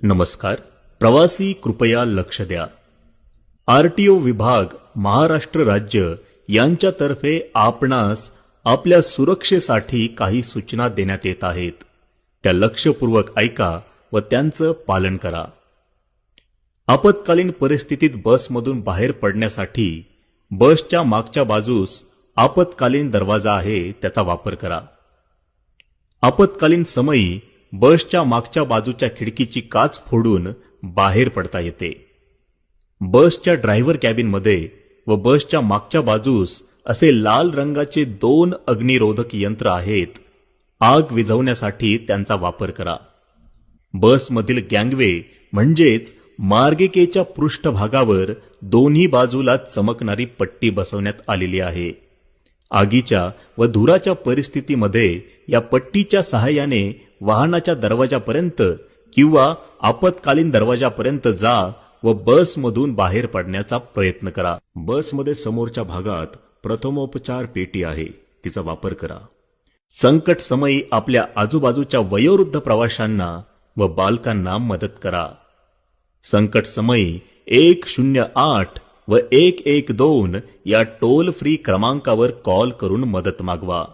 नमस्कार. प्रवासी कृपया लक्ष द्या. आरटीओ विभाग महाराष्ट्र राज्य यांच्यातर्फे आपणास आपल्या सुरक्षेसाठी काही सूचना देण्यात येत आहेत. त्या लक्षपूर्वक ऐका व त्यांचं पालन करा. आपत्कालीन परिस्थितीत बसमधून बाहेर पडण्यासाठी बसच्या मागच्या बाजूस आपत्कालीन दरवाजा आहे त्याचा वापर करा. आपत्कालीन समयी बसच्या मागच्या बाजूच्या खिडकीची काच फोडून बाहेर पडता येते. बसच्या ड्रायव्हर कॅबिनमध्ये व बसच्या मागच्या बाजूस असे लाल रंगाचे 2 अग्निरोधक यंत्र आहेत. आग विझवण्यासाठी त्यांचा वापर करा. बसमधील गँगवे म्हणजेच मार्गिकेच्या पृष्ठभागावर दोन्ही बाजूला चमकणारी पट्टी बसवण्यात आलेली आहे. आगीच्या व धुराच्या परिस्थितीमध्ये या पट्टीच्या सहाय्याने वाहनाच्या दरवाजापर्यंत किंवा आपत्कालीन दरवाजापर्यंत जा व बसमधून बाहेर पडण्याचा प्रयत्न करा. बसमध्ये समोरच्या भागात प्रथमोपचार पेटी आहे, तिचा वापर करा. संकट समयी आपल्या आजूबाजूच्या वयोवृद्ध प्रवाशांना व बालकांना मदत करा. संकट समयी 108 व 112 या टोल फ्री क्रमांकावर कॉल करून मदत मागवा.